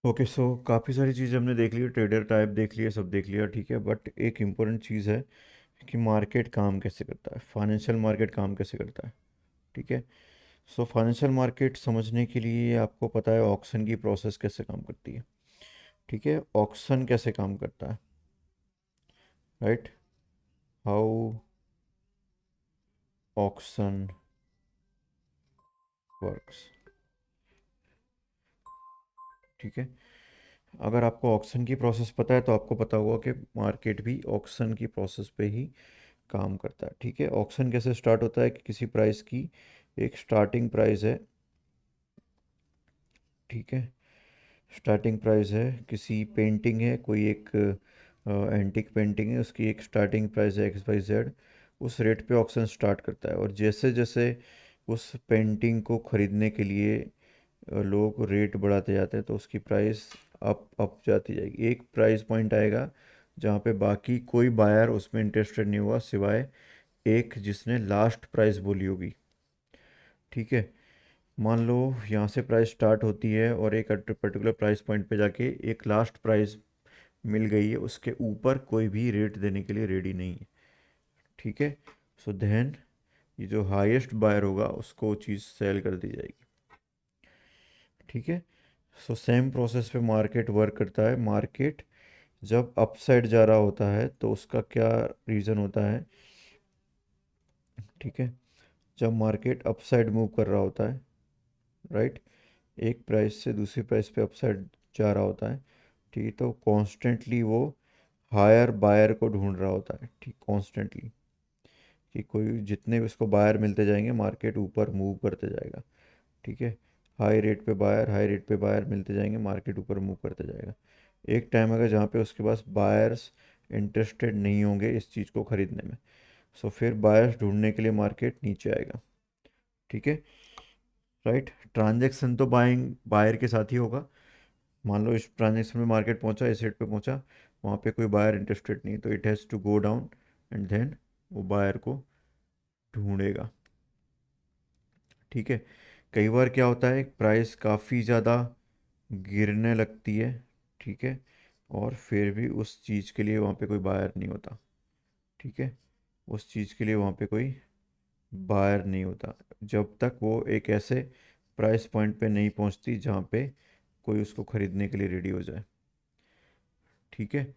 Okay, सो काफ़ी सारी चीज़ें हमने देख ली, ट्रेडर टाइप देख लिया, सब देख लिया, ठीक है। बट एक इम्पोर्टेंट चीज़ है कि मार्केट काम कैसे करता है, फाइनेंशियल मार्केट काम कैसे करता है, ठीक है। सो फाइनेंशियल मार्केट समझने के लिए आपको पता है ऑक्शन की प्रोसेस कैसे काम करती है, ठीक है। ऑक्शन कैसे काम करता है, राइट, हाउ ऑक्शन वर्क्स, ठीक है। अगर आपको ऑक्शन की प्रोसेस पता है तो आपको पता होगा कि मार्केट भी ऑक्शन की प्रोसेस पे ही काम करता है, ठीक है। ऑक्शन कैसे स्टार्ट होता है कि किसी प्राइस की एक स्टार्टिंग प्राइस है, ठीक है। स्टार्टिंग प्राइस है, किसी पेंटिंग है, कोई एक एंटिक पेंटिंग है, उसकी एक स्टार्टिंग प्राइस है एक्स वाई जेड। उस रेट पे ऑक्शन स्टार्ट करता है और जैसे जैसे उस पेंटिंग को ख़रीदने के लिए लोग रेट बढ़ाते जाते हैं तो उसकी प्राइस अप जाती जाएगी। एक प्राइस पॉइंट आएगा जहाँ पे बाकी कोई बायर उसमें इंटरेस्टेड नहीं हुआ सिवाय एक जिसने लास्ट प्राइस बोली होगी, ठीक है। मान लो यहाँ से प्राइस स्टार्ट होती है और एक पर्टिकुलर प्राइस पॉइंट पे जाके एक लास्ट प्राइस मिल गई है, उसके ऊपर कोई भी रेट देने के लिए रेडी नहीं है, ठीक है। सो देन ये जो हाईएस्ट बायर होगा उसको चीज़ सेल कर दी जाएगी, ठीक है। सो सेम प्रोसेस पे मार्केट वर्क करता है। मार्केट जब अपसाइड जा रहा होता है तो उसका क्या रीज़न होता है, ठीक है। जब मार्केट अपसाइड मूव कर रहा होता है, राइट, एक प्राइस से दूसरी प्राइस पे अपसाइड जा रहा होता है, ठीक है, तो कॉन्स्टेंटली वो हायर बायर को ढूंढ रहा होता है, ठीक, कॉन्स्टेंटली कि कोई जितने भी उसको बायर मिलते जाएंगे मार्केट ऊपर मूव करते जाएगा, ठीक है। हाई रेट पे बायर, हाई रेट पे बायर मिलते जाएंगे, मार्केट ऊपर मूव करते जाएगा। एक टाइम आएगा जहाँ पे उसके पास बायर्स इंटरेस्टेड नहीं होंगे इस चीज़ को ख़रीदने में, सो फिर बायर्स ढूंढने के लिए मार्केट नीचे आएगा, ठीक है, राइट। ट्रांजेक्शन तो बाइंग बायर के साथ ही होगा। मान लो इस ट्रांजेक्शन में मार्केट पहुंचा, इस रेट पे पहुंचा, वहाँ पे कोई बायर इंटरेस्टेड नहीं, तो it has to go down and then वो बायर को ढूंढेगा, ठीक है। कई बार क्या होता है प्राइस काफ़ी ज़्यादा गिरने लगती है, ठीक है, और फिर भी उस चीज़ के लिए वहाँ पे कोई बायर नहीं होता, ठीक है। उस चीज़ के लिए वहाँ पे कोई बायर नहीं होता जब तक वो एक ऐसे प्राइस पॉइंट पे नहीं पहुँचती जहाँ पे कोई उसको ख़रीदने के लिए रेडी हो जाए, ठीक है,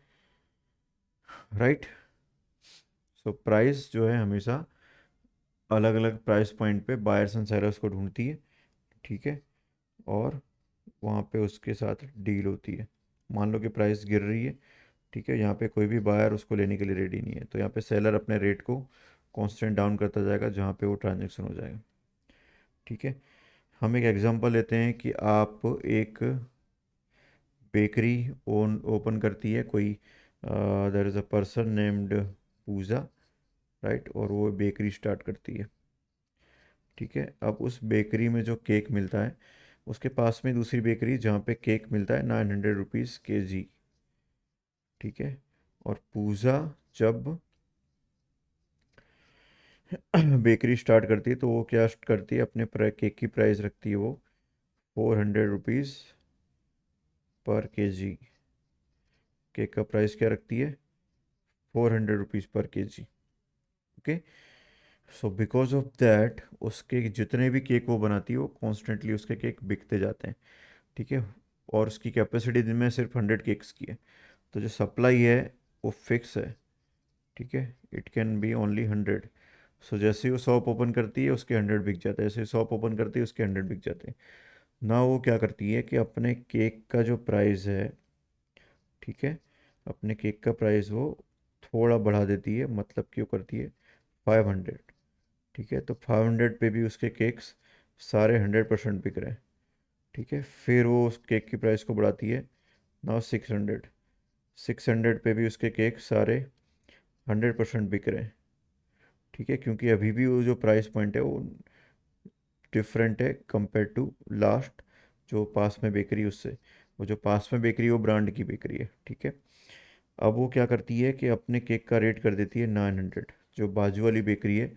राइट। सो प्राइस जो है हमेशा अलग अलग प्राइस पॉइंट पे बायर्स एंड सेलर्स को ढूंढती है, ठीक है, और वहाँ पे उसके साथ डील होती है। मान लो कि प्राइस गिर रही है, ठीक है, यहाँ पे कोई भी बायर उसको लेने के लिए रेडी नहीं है, तो यहाँ पे सेलर अपने रेट को कांस्टेंट डाउन करता जाएगा जहाँ पे वो ट्रांजेक्शन हो जाएगा, ठीक है। हम एक एग्जांपल लेते हैं कि आप एक बेकरी ओपन करती है कोई, there is a person named Pooja, right, और वो बेकरी स्टार्ट करती है, ठीक है। अब उस बेकरी में जो केक मिलता है उसके पास में दूसरी बेकरी जहाँ पे केक मिलता है 900 रुपीज़ के जी, ठीक है। और पूजा जब बेकरी स्टार्ट करती है तो वो क्या करती है, अपने केक की प्राइस रखती है वो 400 रुपीज़ पर के जी। केक का प्राइस क्या रखती है, 400 rupees per K G, okay. So because of that उसके जितने भी केक वो बनाती है वो कॉन्स्टेंटली उसके केक बिकते जाते हैं, ठीक है। और उसकी कैपेसिटी दिन में सिर्फ 100 केक्स की है, तो जो सप्लाई है वो फिक्स है, ठीक है। It can be only 100। सो जैसे ही वो शॉप ओपन करती है उसके 100 बिक जाते हैं, जैसे शॉप ओपन करती है उसके 100 बिक जाते हैं। ना वो क्या करती है कि अपने केक का जो प्राइस है, ठीक है, अपने केक का प्राइस वो थोड़ा बढ़ा देती है, मतलब कि वो करती है 500, ठीक है। तो 500 पे भी उसके केक्स सारे 100% बिक रहे हैं, ठीक है। फिर वो उस केक की प्राइस को बढ़ाती है, नाउ 600, 600 पे भी उसके केक सारे 100% बिक रहे हैं, ठीक है, क्योंकि अभी भी वो जो प्राइस पॉइंट है वो डिफरेंट है कंपेयर टू लास्ट जो पास में बेकरी उससे। वो जो पास में बेकरी वो ब्रांड की बेकरी है, ठीक है। अब वो क्या करती है कि अपने केक का रेट कर देती है 900, जो बाजू वाली बेकरी है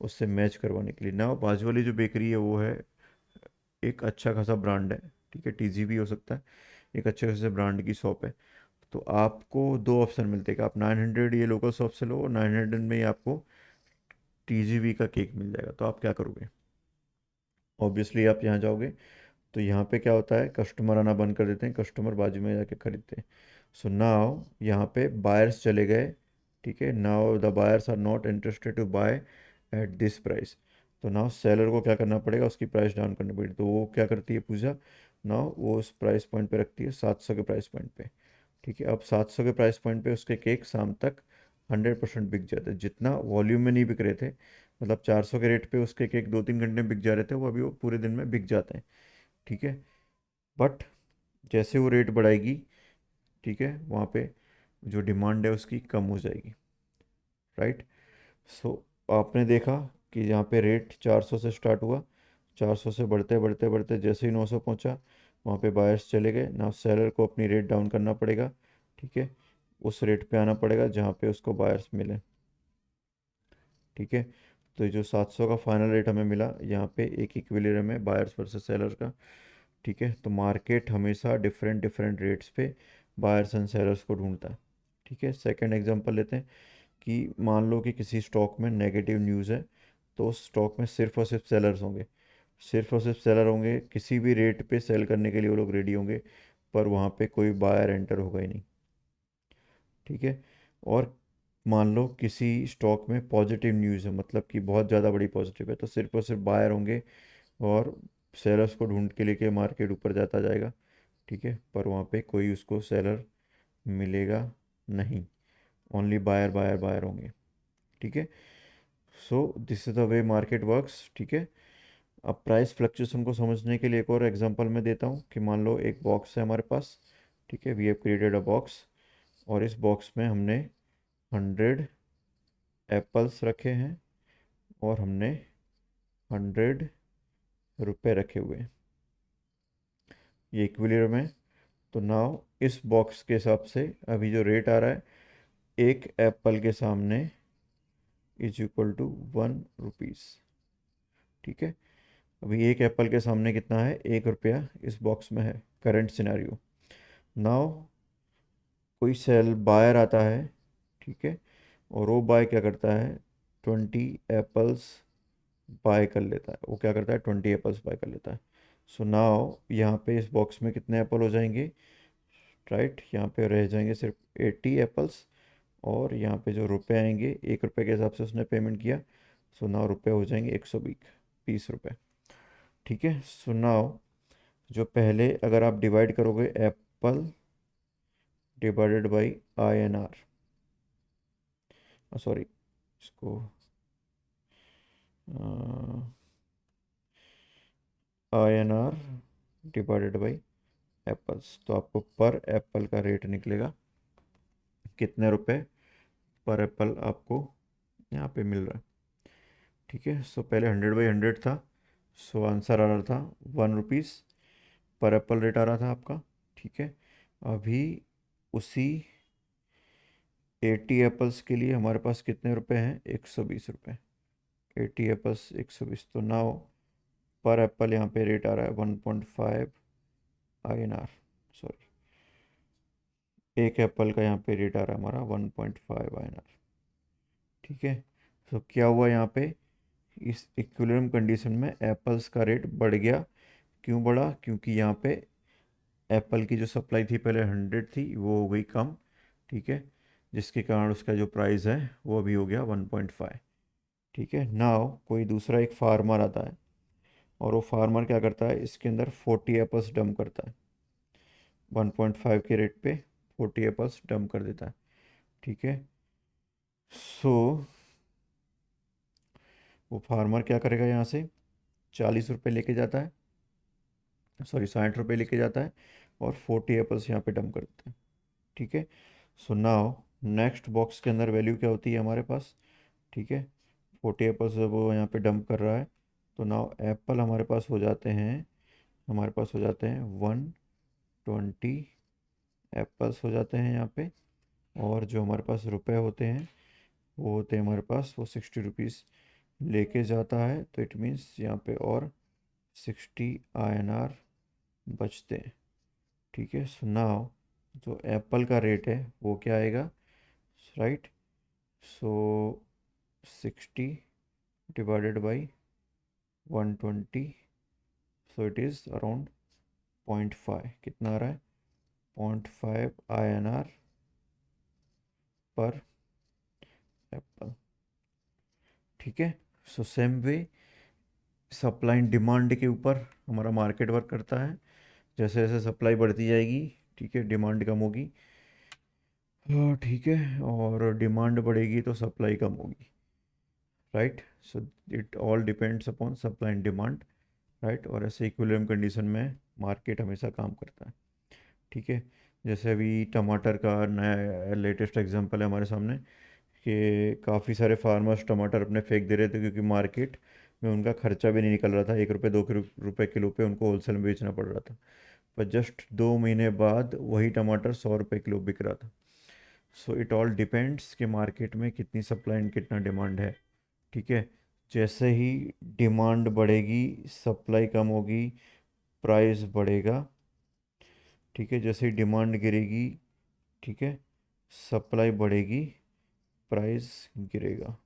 उससे मैच करवाने के लिए। ना बाजू वाली जो बेकरी है वो है एक अच्छा खासा ब्रांड है, ठीक है, टीजी भी हो सकता है, एक अच्छे खासे ब्रांड की शॉप है, तो आपको दो ऑप्शन मिलते हैं कि आप 900 ये लोकल शॉप से लो और 900 में ही आपको TGV का केक मिल जाएगा। तो आप क्या करोगे? ऑब्वियसली आप यहाँ जाओगे, तो यहाँ पे क्या होता है, कस्टमर आना बंद कर देते हैं, कस्टमर बाजू में जाके खरीदते हैं। सो नाउ यहाँ पे बायर्स चले गए, ठीक है, now the buyers are not interested to buy at this price. तो नाउ सेलर को क्या करना पड़ेगा, उसकी प्राइस डाउन करनी पड़ेगी। तो वो क्या करती है पूजा, नाउ वो उस प्राइस पॉइंट पे रखती है 700 के प्राइस पॉइंट पे, ठीक है। अब 700 के प्राइस पॉइंट पे उसके केक शाम तक 100% बिक जाते हैं, जितना वॉल्यूम में नहीं बिक रहे थे, मतलब 400 के रेट पे उसके केक 2-3 घंटे में बिक जा रहे थे, वो अभी वो पूरे दिन में बिक जाते हैं, ठीक है। बट जैसे वो रेट बढ़ाएगी, ठीक है, वहाँ पे जो डिमांड है उसकी कम हो जाएगी, राइट। सो आपने देखा कि यहाँ पे रेट 400 से स्टार्ट हुआ, 400 से बढ़ते बढ़ते बढ़ते जैसे ही 900 पहुँचा, वहाँ पे बायर्स चले गए ना, सेलर को अपनी रेट डाउन करना पड़ेगा, ठीक है, उस रेट पे आना पड़ेगा जहाँ पे उसको बायर्स मिले, ठीक है। तो ये जो 700 का फाइनल रेट हमें मिला, यहाँ पे एक इक्विलिब्रियम है बायर्स वर्सेस सेलर का, ठीक है। तो मार्केट हमेशा डिफरेंट डिफरेंट रेट्स पे बायर्स एंड सेलर्स को ढूंढता है, ठीक है। सेकंड एग्जांपल लेते हैं कि मान लो कि किसी स्टॉक में नेगेटिव न्यूज़ है, तो उस स्टॉक में सिर्फ और सिर्फ सेलर्स होंगे, सिर्फ और सिर्फ सेलर होंगे, किसी भी रेट पे सेल करने के लिए वो लोग रेडी होंगे, पर वहाँ पे कोई बायर एंटर होगा ही नहीं, ठीक है। और मान लो किसी स्टॉक में पॉजिटिव न्यूज़ है, मतलब कि बहुत ज़्यादा बड़ी पॉजिटिव है, तो सिर्फ और सिर्फ बायर होंगे और सेलर्स को ढूंढ के लेके मार्केट ऊपर जाता जाएगा, ठीक है, पर वहाँ पे कोई उसको सेलर मिलेगा नहीं, ओनली बायर बायर बायर होंगे, ठीक है। So this is the way market works, ठीक है। अब प्राइस फ्लक्चुएशन को समझने के लिए एक और एग्जांपल मैं देता हूँ कि मान लो एक बॉक्स है हमारे पास, ठीक है, we have created a box, और इस बॉक्स में हमने 100 एप्पल्स रखे हैं और हमने 100 रुपये रखे हुए हैं, ये इक्विलिब्रियम है। तो नाउ इस बॉक्स के हिसाब से अभी जो रेट आ रहा है, एक एप्पल के सामने इज इक्वल टू 1 रुपीज़, ठीक है। अभी एक एप्पल के सामने कितना है, 1 रुपया इस बॉक्स में है, करंट सिनेरियो। नाउ कोई सेल बायर आता है, ठीक है, और वो बाय क्या करता है, 20 एप्पल्स बाय कर लेता है, वो क्या करता है, 20 एप्पल्स बाय कर लेता है। सो नाउ यहाँ पे इस बॉक्स में कितने एप्पल हो जाएंगे, राइट, यहाँ पे रह जाएंगे सिर्फ 80 एप्पल्स, और यहाँ पे जो रुपए आएंगे, 1 रुपये के हिसाब से उसने पेमेंट किया, सो नाउ रुपये हो जाएंगे 120 रुपये, ठीक है। सो नाउ जो पहले अगर आप डिवाइड करोगे Apple divided by INR, sorry, इसको INR डिवाइडेड बाई एप्पल्स, तो आपको पर एप्पल का रेट निकलेगा कितने रुपए पर एप्पल आपको यहाँ पे मिल रहा है, ठीक है। सो पहले 100/100 था, सो आंसर आ रहा था 1 रुपीज़ पर एप्पल रेट आ रहा था आपका, ठीक है। अभी उसी 80 एप्पल्स के लिए हमारे पास कितने रुपए हैं, 120 रुपये, 80 एप्पल्स 120, तो नाउ पर एप्पल यहाँ पे रेट आ रहा है 1.5 INR, सॉरी, एक एप्पल का यहाँ पे रेट आ रहा है हमारा 1.5 INR, ठीक है। तो क्या हुआ यहाँ पे, इस इक्विलिब्रियम कंडीशन में एप्पल्स का रेट बढ़ गया, क्यों बढ़ा, क्योंकि यहाँ पे एप्पल की जो सप्लाई थी पहले 100 थी, वो हो गई कम, ठीक है, जिसके कारण उसका जो प्राइस है वो अभी हो गया 1.5, ठीक है। नाउ कोई दूसरा एक फार्मर आता है, और वो फार्मर क्या करता है, इसके अंदर 40 एप्पल्स डंप करता है, 1.5 के रेट पे 40 एप्पल्स डंप कर देता है, ठीक है। सो वो फार्मर क्या करेगा, यहाँ से 40 रुपये लेके जाता है, सॉरी 60 रुपये लेके जाता है, और 40 एप्पल्स यहाँ पे डंप कर देता है, ठीक है। सो नाउ नेक्स्ट बॉक्स के अंदर वैल्यू क्या होती है हमारे पास, ठीक है, 40 एप्पल्स जब वो यहाँ पे डंप कर रहा है, तो नाउ एप्पल हमारे पास हो जाते हैं, हमारे पास हो जाते हैं 120 एप्पल्स हो जाते हैं यहाँ पे, और जो हमारे पास रुपए होते हैं वो होते हैं हमारे पास, वो 60 रुपीज़ लेके जाता है, तो इट मीन्स यहाँ पे और 60 INR बचते हैं, ठीक है। सो नाउ जो एप्पल का रेट है वो क्या आएगा, right. So 60 divided by 120, so it is around 0.5, कितना आ रहा है, 0.5 INR पर एप्पल। ठीक है। So same way supply and demand के ऊपर हमारा मार्केट वर्क करता है। जैसे जैसे सप्लाई बढ़ती जाएगी, ठीक है, डिमांड कम होगी। हाँ, ठीक है, और डिमांड बढ़ेगी तो सप्लाई कम होगी, right. So it all depends upon supply and demand, right. और ऐसे इक्विलिब्रियम कंडीशन में मार्केट हमेशा काम करता है। ठीक है। जैसे अभी टमाटर का नया लेटेस्ट एग्जांपल है हमारे सामने कि काफ़ी सारे फार्मर्स टमाटर अपने फेंक दे रहे थे क्योंकि मार्केट में उनका खर्चा भी नहीं निकल रहा था, 1 रुपये 2 रुपये किलो पे उनको होलसेल में बेचना पड़ रहा था। पर जस्ट 2 महीने बाद वही टमाटर 100 रुपये किलो बिक रहा था। सो इट ऑल डिपेंड्स कि मार्केट में कितनी सप्लाई एंड कितना डिमांड है। ठीक है। जैसे ही डिमांड बढ़ेगी सप्लाई कम होगी, प्राइस बढ़ेगा। ठीक है। जैसे ही डिमांड गिरेगी, ठीक है, सप्लाई बढ़ेगी, प्राइस गिरेगा।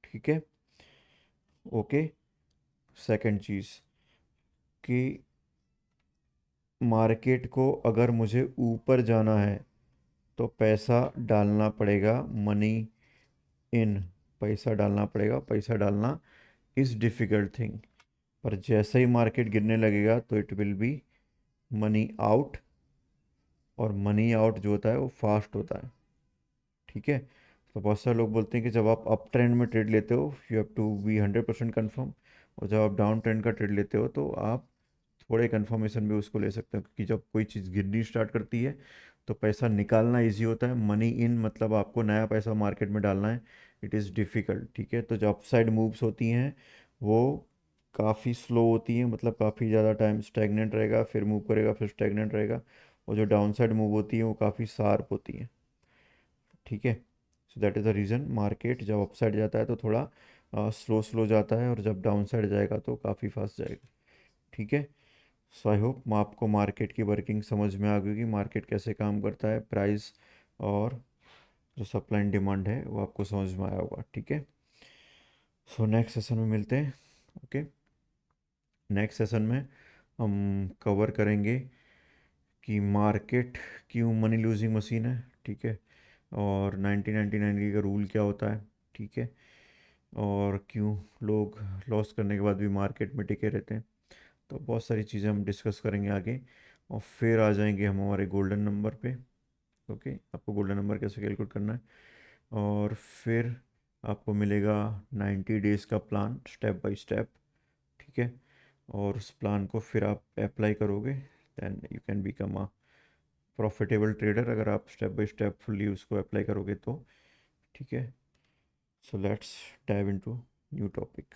ठीक है। ओके। सेकंड चीज़ कि मार्केट को अगर मुझे ऊपर जाना है तो पैसा डालना पड़ेगा, मनी इन, पैसा डालना पड़ेगा। पैसा डालना इज़ डिफ़िकल्ट थिंग, पर जैसे ही मार्केट गिरने लगेगा तो it will be money out. और मनी आउट जो होता है वो फास्ट होता है। ठीक है। तो बहुत सारे लोग बोलते हैं कि जब आप अप ट्रेंड में ट्रेड लेते हो you have to be 100% confirm, और जब आप डाउन ट्रेंड का ट्रेड लेते हो तो आप थोड़े कन्फर्मेशन भी उसको ले सकते हो, क्योंकि जब कोई चीज़ गिरनी स्टार्ट करती है तो पैसा निकालना इजी होता है। मनी इन मतलब आपको नया पैसा मार्केट में डालना है, इट इज़ डिफ़िकल्ट। ठीक है। तो जो अपसाइड मूव्स होती हैं वो काफ़ी स्लो होती हैं, मतलब काफ़ी ज़्यादा टाइम स्टैगनेंट रहेगा, फिर मूव करेगा, फिर स्टैगनेंट रहेगा। और जो डाउन साइड मूव होती हैं वो काफ़ी शार्प होती हैं। ठीक है। So that is the reason market जब अप साइड जाता है तो थोड़ा स्लो स्लो जाता है, और जब डाउन साइड जाएगा तो काफ़ी फास्ट जाएगा। ठीक है। सो आई होप आपको मार्केट की वर्किंग समझ में आ गई कि मार्केट कैसे काम करता है, प्राइस और जो सप्लाई एंड डिमांड है वो आपको समझ में आया होगा। ठीक है। सो नेक्स्ट सेशन में मिलते हैं। ओके। नेक्स्ट सेशन में हम कवर करेंगे कि मार्केट क्यों मनी लूजिंग मशीन है। ठीक है। और 1999 का रूल क्या होता है। ठीक है। और क्यों लोग लॉस करने के बाद भी मार्केट में टिके रहते हैं। तो बहुत सारी चीज़ें हम डिस्कस करेंगे आगे। और फिर आ जाएंगे हम हमारे गोल्डन नंबर पे। ओके। आपको गोल्डन नंबर कैसे कैलकुलेट करना है, और फिर आपको मिलेगा 90 डेज़ का प्लान स्टेप बाय स्टेप। ठीक है। और उस प्लान को फिर आप अप्लाई करोगे, then you can become a profitable trader, अगर आप स्टेप बाय स्टेप फुल्ली उसको अप्लाई करोगे तो। ठीक है। So let's dive into new topic.